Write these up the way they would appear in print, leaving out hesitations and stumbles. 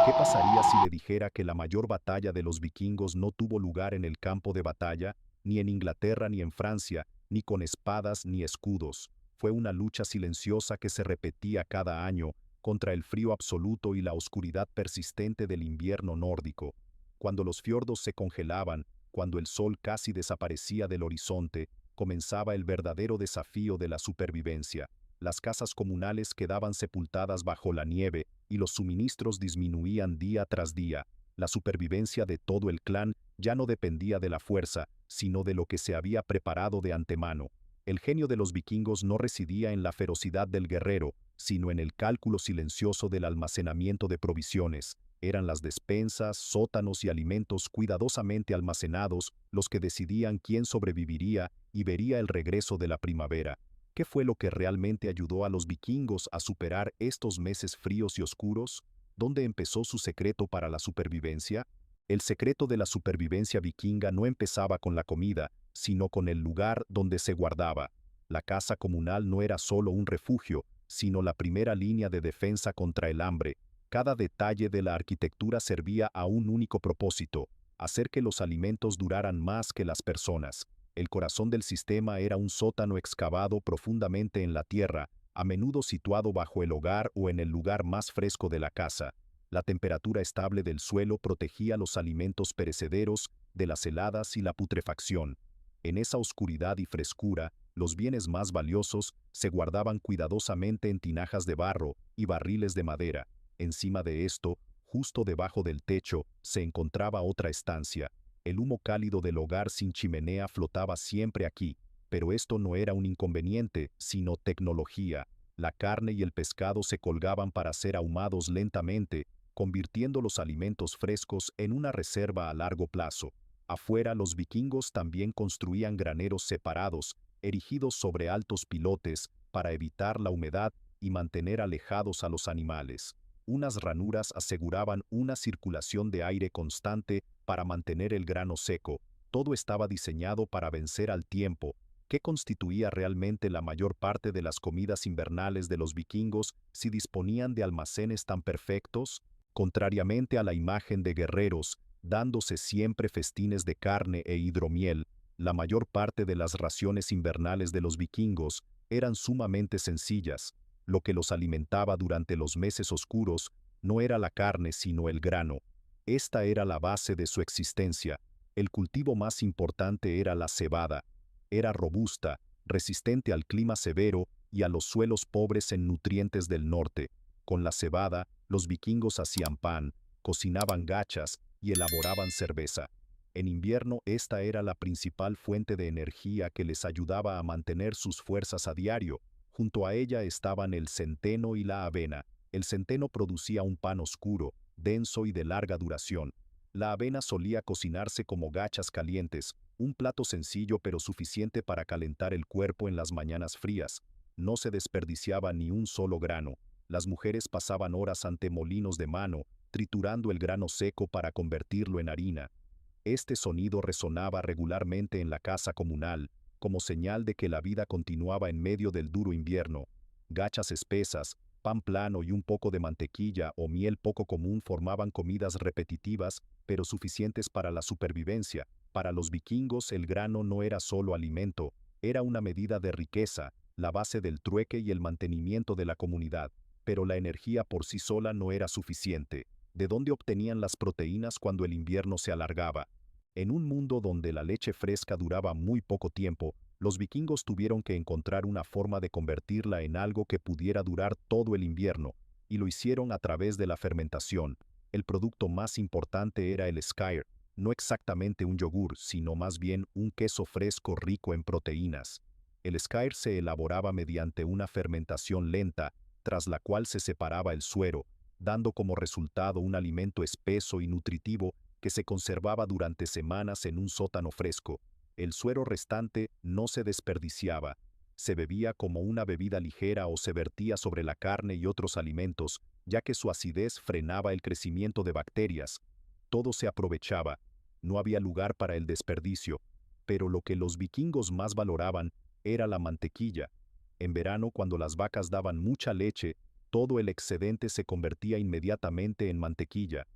¿Qué pasaría si le dijera que la mayor batalla de los vikingos no tuvo lugar en el campo de batalla, ni en Inglaterra ni en Francia, ni con espadas ni escudos? Fue una lucha silenciosa que se repetía cada año contra el frío absoluto y la oscuridad persistente del invierno nórdico. Cuando los fiordos se congelaban, cuando el sol casi desaparecía del horizonte, comenzaba el verdadero desafío de la supervivencia. Las casas comunales quedaban sepultadas bajo la nieve y los suministros disminuían día tras día. La supervivencia de todo el clan ya no dependía de la fuerza, sino de lo que se había preparado de antemano. El genio de los vikingos no residía en la ferocidad del guerrero, sino en el cálculo silencioso del almacenamiento de provisiones. Eran las despensas, sótanos y alimentos cuidadosamente almacenados los que decidían quién sobreviviría y vería el regreso de la primavera. ¿Qué fue lo que realmente ayudó a los vikingos a superar estos meses fríos y oscuros? ¿Dónde empezó su secreto para la supervivencia? El secreto de la supervivencia vikinga no empezaba con la comida, sino con el lugar donde se guardaba. La casa comunal no era solo un refugio, sino la primera línea de defensa contra el hambre. Cada detalle de la arquitectura servía a un único propósito: hacer que los alimentos duraran más que las personas. El corazón del sistema era un sótano excavado profundamente en la tierra, a menudo situado bajo el hogar o en el lugar más fresco de la casa. La temperatura estable del suelo protegía los alimentos perecederos de las heladas y la putrefacción. En esa oscuridad y frescura, los bienes más valiosos se guardaban cuidadosamente en tinajas de barro y barriles de madera. Encima de esto, justo debajo del techo, se encontraba otra estancia. El humo cálido del hogar sin chimenea flotaba siempre aquí, pero esto no era un inconveniente, sino tecnología. La carne y el pescado se colgaban para ser ahumados lentamente, convirtiendo los alimentos frescos en una reserva a largo plazo. Afuera, los vikingos también construían graneros separados, erigidos sobre altos pilotes, para evitar la humedad y mantener alejados a los animales. Unas ranuras aseguraban una circulación de aire constante para mantener el grano seco. Todo estaba diseñado para vencer al tiempo, que constituía realmente la mayor parte de las comidas invernales de los vikingos si disponían de almacenes tan perfectos. Contrariamente a la imagen de guerreros, dándose siempre festines de carne e hidromiel, la mayor parte de las raciones invernales de los vikingos eran sumamente sencillas. Lo que los alimentaba durante los meses oscuros no era la carne sino el grano. Esta era la base de su existencia. El cultivo más importante era la cebada. Era robusta, resistente al clima severo y a los suelos pobres en nutrientes del norte. Con la cebada, los vikingos hacían pan, cocinaban gachas y elaboraban cerveza. En invierno, esta era la principal fuente de energía que les ayudaba a mantener sus fuerzas a diario. Junto a ella estaban el centeno y la avena. El centeno producía un pan oscuro, denso y de larga duración. La avena solía cocinarse como gachas calientes, un plato sencillo pero suficiente para calentar el cuerpo en las mañanas frías. No se desperdiciaba ni un solo grano. Las mujeres pasaban horas ante molinos de mano, triturando el grano seco para convertirlo en harina. Este sonido resonaba regularmente en la casa comunal, como señal de que la vida continuaba en medio del duro invierno. Gachas espesas, pan plano y un poco de mantequilla o miel poco común formaban comidas repetitivas, pero suficientes para la supervivencia. Para los vikingos el grano no era solo alimento, era una medida de riqueza, la base del trueque y el mantenimiento de la comunidad. Pero la energía por sí sola no era suficiente. ¿De dónde obtenían las proteínas cuando el invierno se alargaba? En un mundo donde la leche fresca duraba muy poco tiempo, los vikingos tuvieron que encontrar una forma de convertirla en algo que pudiera durar todo el invierno, y lo hicieron a través de la fermentación. El producto más importante era el skyr, no exactamente un yogur, sino más bien un queso fresco rico en proteínas. El skyr se elaboraba mediante una fermentación lenta, tras la cual se separaba el suero, dando como resultado un alimento espeso y nutritivo que se conservaba durante semanas en un sótano fresco. El suero restante no se desperdiciaba, se bebía como una bebida ligera o se vertía sobre la carne y otros alimentos, ya que su acidez frenaba el crecimiento de bacterias. Todo se aprovechaba, no había lugar para el desperdicio, pero lo que los vikingos más valoraban era la mantequilla. En verano, cuando las vacas daban mucha leche, Todo el excedente se convertía inmediatamente en mantequilla.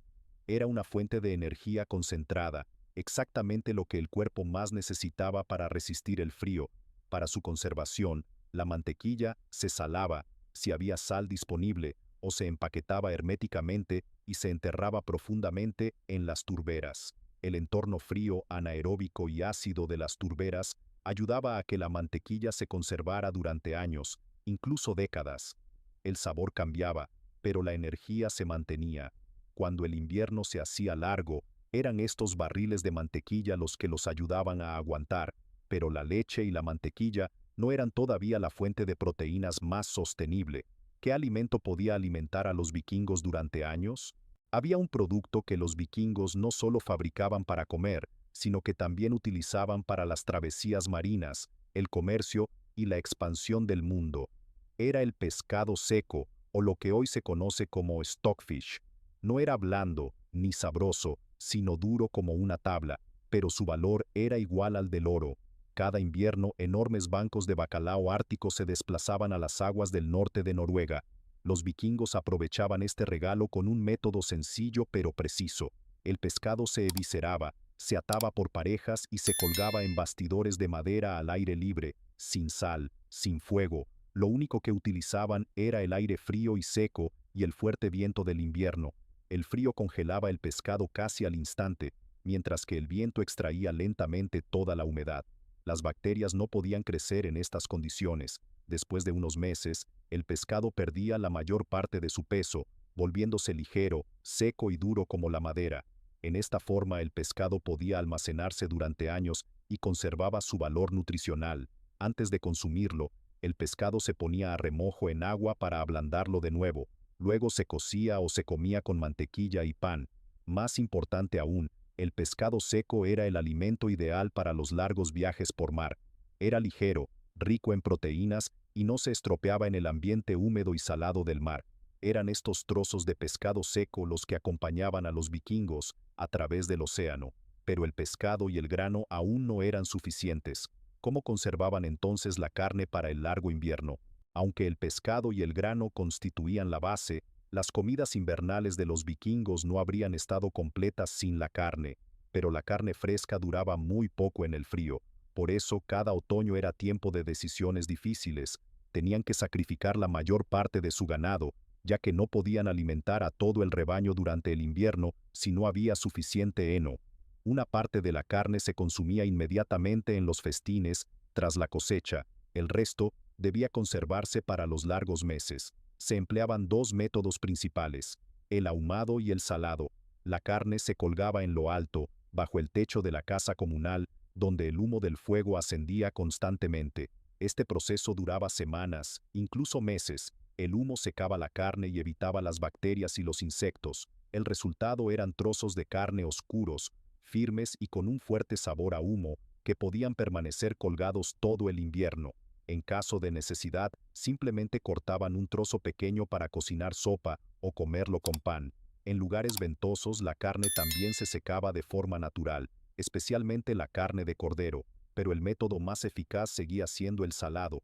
Era una fuente de energía concentrada, exactamente lo que el cuerpo más necesitaba para resistir el frío. Para su conservación, la mantequilla se salaba, si había sal disponible, o se empaquetaba herméticamente y se enterraba profundamente en las turberas. El entorno frío, anaeróbico y ácido de las turberas ayudaba a que la mantequilla se conservara durante años, incluso décadas. El sabor cambiaba, pero la energía se mantenía. Cuando el invierno se hacía largo, eran estos barriles de mantequilla los que los ayudaban a aguantar, pero la leche y la mantequilla no eran todavía la fuente de proteínas más sostenible. ¿Qué alimento podía alimentar a los vikingos durante años? Había un producto que los vikingos no solo fabricaban para comer, sino que también utilizaban para las travesías marinas, el comercio y la expansión del mundo. Era el pescado seco, o lo que hoy se conoce como stockfish. No era blando ni sabroso, sino duro como una tabla, pero su valor era igual al del oro. Cada invierno, enormes bancos de bacalao ártico se desplazaban a las aguas del norte de Noruega. Los vikingos aprovechaban este regalo con un método sencillo pero preciso. El pescado se evisceraba, se ataba por parejas y se colgaba en bastidores de madera al aire libre, sin sal, sin fuego. Lo único que utilizaban era el aire frío y seco y el fuerte viento del invierno. El frío congelaba el pescado casi al instante, mientras que el viento extraía lentamente toda la humedad. Las bacterias no podían crecer en estas condiciones. Después de unos meses, el pescado perdía la mayor parte de su peso, volviéndose ligero, seco y duro como la madera. En esta forma el pescado podía almacenarse durante años y conservaba su valor nutricional. Antes de consumirlo, el pescado se ponía a remojo en agua para ablandarlo de nuevo. Luego se cocía o se comía con mantequilla y pan. Más importante aún, el pescado seco era el alimento ideal para los largos viajes por mar. Era ligero, rico en proteínas y no se estropeaba en el ambiente húmedo y salado del mar. Eran estos trozos de pescado seco los que acompañaban a los vikingos a través del océano. Pero el pescado y el grano aún no eran suficientes. ¿Cómo conservaban entonces la carne para el largo invierno? Aunque el pescado y el grano constituían la base, las comidas invernales de los vikingos no habrían estado completas sin la carne, pero la carne fresca duraba muy poco en el frío. Por eso cada otoño era tiempo de decisiones difíciles. Tenían que sacrificar la mayor parte de su ganado, ya que no podían alimentar a todo el rebaño durante el invierno si no había suficiente heno. Una parte de la carne se consumía inmediatamente en los festines, tras la cosecha. El resto debía conservarse para los largos meses. Se empleaban dos métodos principales, el ahumado y el salado. La carne se colgaba en lo alto, bajo el techo de la casa comunal, donde el humo del fuego ascendía constantemente. Este proceso duraba semanas, incluso meses. El humo secaba la carne y evitaba las bacterias y los insectos. El resultado eran trozos de carne oscuros, firmes y con un fuerte sabor a humo, que podían permanecer colgados todo el invierno. En caso de necesidad, simplemente cortaban un trozo pequeño para cocinar sopa o comerlo con pan. En lugares ventosos la carne también se secaba de forma natural, especialmente la carne de cordero, pero el método más eficaz seguía siendo el salado.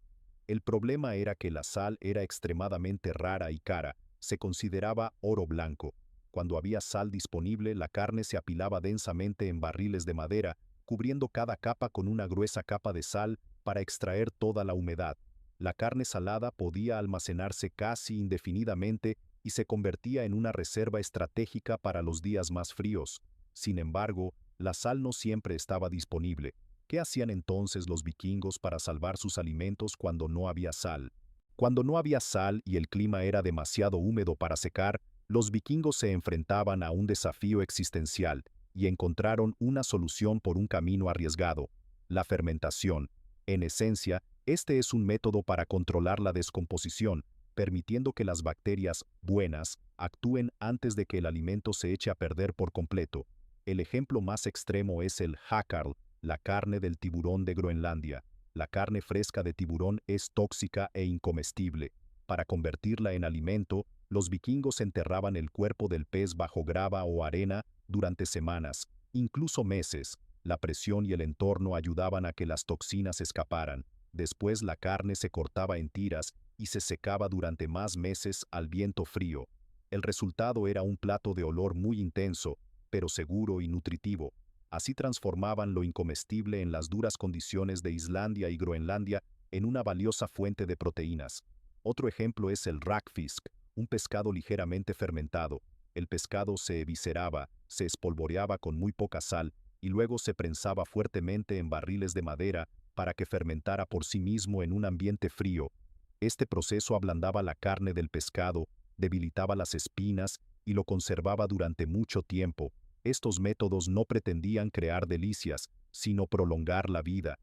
El problema era que la sal era extremadamente rara y cara, se consideraba oro blanco. Cuando había sal disponible, la carne se apilaba densamente en barriles de madera, cubriendo cada capa con una gruesa capa de sal para extraer toda la humedad. La carne salada podía almacenarse casi indefinidamente y se convertía en una reserva estratégica para los días más fríos. Sin embargo, la sal no siempre estaba disponible. ¿Qué hacían entonces los vikingos para salvar sus alimentos cuando no había sal? Cuando no había sal y el clima era demasiado húmedo para secar, los vikingos se enfrentaban a un desafío existencial y encontraron una solución por un camino arriesgado: la fermentación. En esencia, este es un método para controlar la descomposición, permitiendo que las bacterias buenas actúen antes de que el alimento se eche a perder por completo. El ejemplo más extremo es el hákarl, la carne del tiburón de Groenlandia. La carne fresca de tiburón es tóxica e incomestible. Para convertirla en alimento, los vikingos enterraban el cuerpo del pez bajo grava o arena durante semanas, incluso meses. La presión y el entorno ayudaban a que las toxinas escaparan. Después la carne se cortaba en tiras y se secaba durante más meses al viento frío. El resultado era un plato de olor muy intenso, pero seguro y nutritivo. Así transformaban lo incomestible en las duras condiciones de Islandia y Groenlandia en una valiosa fuente de proteínas. Otro ejemplo es el rakfisk, un pescado ligeramente fermentado. El pescado se evisceraba, se espolvoreaba con muy poca sal y luego se prensaba fuertemente en barriles de madera para que fermentara por sí mismo en un ambiente frío. Este proceso ablandaba la carne del pescado, debilitaba las espinas y lo conservaba durante mucho tiempo. Estos métodos no pretendían crear delicias, sino prolongar la vida.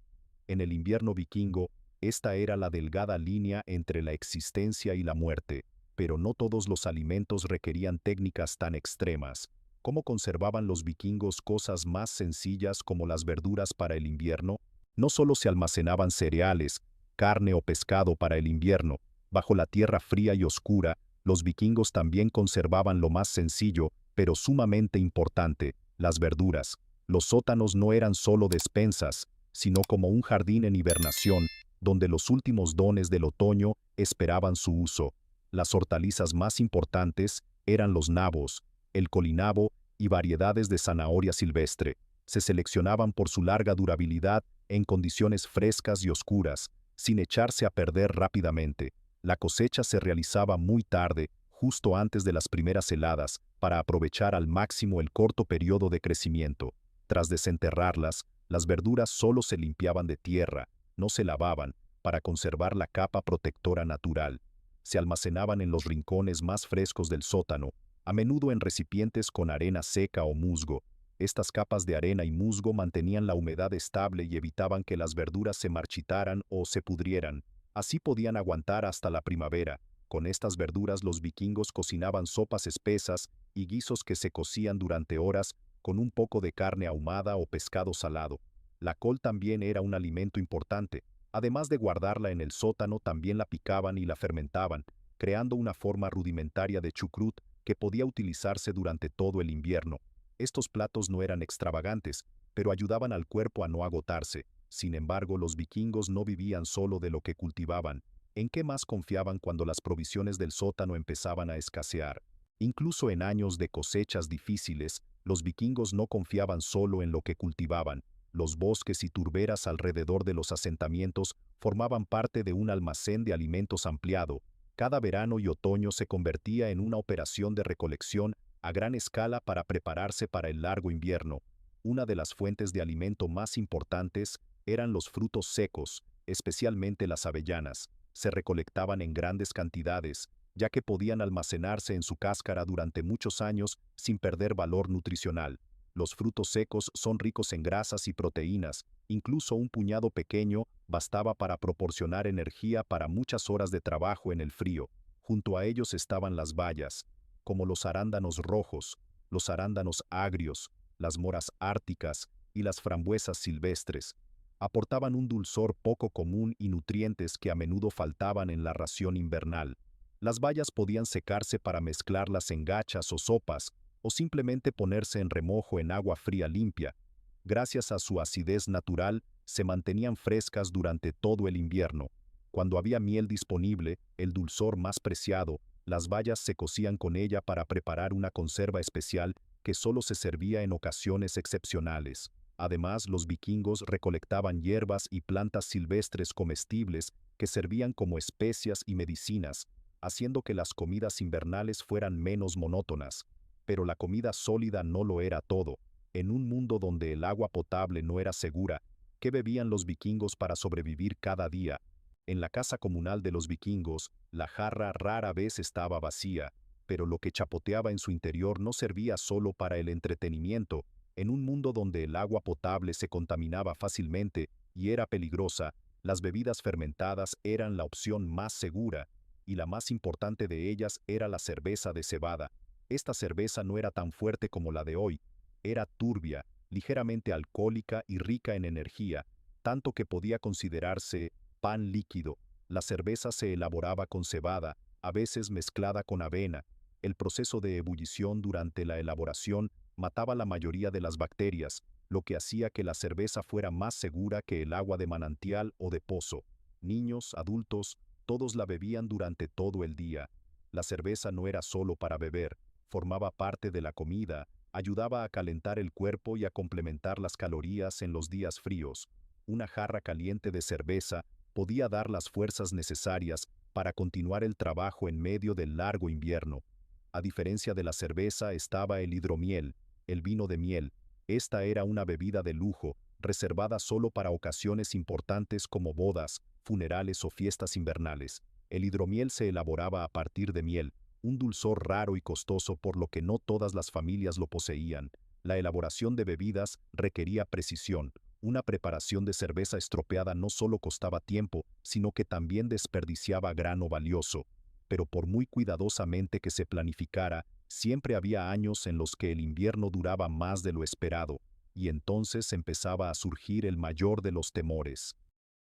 En el invierno vikingo, esta era la delgada línea entre la existencia y la muerte, pero no todos los alimentos requerían técnicas tan extremas. ¿Cómo conservaban los vikingos cosas más sencillas como las verduras para el invierno? No solo se almacenaban cereales, carne o pescado para el invierno, bajo la tierra fría y oscura, los vikingos también conservaban lo más sencillo, pero sumamente importante, las verduras. Los sótanos no eran solo despensas, sino como un jardín en hibernación, donde los últimos dones del otoño esperaban su uso. Las hortalizas más importantes eran los nabos, el colinabo y variedades de zanahoria silvestre. Se seleccionaban por su larga durabilidad en condiciones frescas y oscuras, sin echarse a perder rápidamente. La cosecha se realizaba muy tarde, justo antes de las primeras heladas, para aprovechar al máximo el corto periodo de crecimiento. Tras desenterrarlas, las verduras solo se limpiaban de tierra, no se lavaban, para conservar la capa protectora natural. Se almacenaban en los rincones más frescos del sótano, a menudo en recipientes con arena seca o musgo. Estas capas de arena y musgo mantenían la humedad estable y evitaban que las verduras se marchitaran o se pudrieran. Así podían aguantar hasta la primavera. Con estas verduras los vikingos cocinaban sopas espesas y guisos que se cocían durante horas con un poco de carne ahumada o pescado salado. La col también era un alimento importante. Además de guardarla en el sótano, también la picaban y la fermentaban, creando una forma rudimentaria de chucrut que podía utilizarse durante todo el invierno. Estos platos no eran extravagantes, pero ayudaban al cuerpo a no agotarse. Sin embargo, los vikingos no vivían solo de lo que cultivaban. ¿En qué más confiaban cuando las provisiones del sótano empezaban a escasear? Incluso en años de cosechas difíciles, los vikingos no confiaban solo en lo que cultivaban. Los bosques y turberas alrededor de los asentamientos formaban parte de un almacén de alimentos ampliado. Cada verano y otoño se convertía en una operación de recolección a gran escala para prepararse para el largo invierno. Una de las fuentes de alimento más importantes eran los frutos secos, especialmente las avellanas. Se recolectaban en grandes cantidades, ya que podían almacenarse en su cáscara durante muchos años sin perder valor nutricional. Los frutos secos son ricos en grasas y proteínas, incluso un puñado pequeño bastaba para proporcionar energía para muchas horas de trabajo en el frío. Junto a ellos estaban las bayas, como los arándanos rojos, los arándanos agrios, las moras árticas y las frambuesas silvestres. Aportaban un dulzor poco común y nutrientes que a menudo faltaban en la ración invernal. Las bayas podían secarse para mezclarlas en gachas o sopas, o simplemente ponerse en remojo en agua fría limpia. Gracias a su acidez natural, se mantenían frescas durante todo el invierno. Cuando había miel disponible, el dulzor más preciado, las bayas se cocían con ella para preparar una conserva especial que solo se servía en ocasiones excepcionales. Además, los vikingos recolectaban hierbas y plantas silvestres comestibles que servían como especias y medicinas, haciendo que las comidas invernales fueran menos monótonas. Pero la comida sólida no lo era todo. En un mundo donde el agua potable no era segura, ¿qué bebían los vikingos para sobrevivir cada día? En la casa comunal de los vikingos, la jarra rara vez estaba vacía, pero lo que chapoteaba en su interior no servía solo para el entretenimiento. En un mundo donde el agua potable se contaminaba fácilmente y era peligrosa, las bebidas fermentadas eran la opción más segura, y la más importante de ellas era la cerveza de cebada. Esta cerveza no era tan fuerte como la de hoy, era turbia, ligeramente alcohólica y rica en energía, tanto que podía considerarse pan líquido. La cerveza se elaboraba con cebada, a veces mezclada con avena. El proceso de ebullición durante la elaboración mataba la mayoría de las bacterias, lo que hacía que la cerveza fuera más segura que el agua de manantial o de pozo. Niños, adultos, Todos la bebían durante todo el día. La cerveza no era solo para beber, formaba parte de la comida, ayudaba a calentar el cuerpo y a complementar las calorías en los días fríos. Una jarra caliente de cerveza podía dar las fuerzas necesarias para continuar el trabajo en medio del largo invierno. A diferencia de la cerveza estaba el hidromiel, el vino de miel. Esta era una bebida de lujo, reservada solo para ocasiones importantes como bodas, funerales o fiestas invernales. El hidromiel se elaboraba a partir de miel, un dulzor raro y costoso por lo que no todas las familias lo poseían. La elaboración de bebidas requería precisión. Una preparación de cerveza estropeada no solo costaba tiempo, sino que también desperdiciaba grano valioso. Pero por muy cuidadosamente que se planificara, siempre había años en los que el invierno duraba más de lo esperado, y entonces empezaba a surgir el mayor de los temores.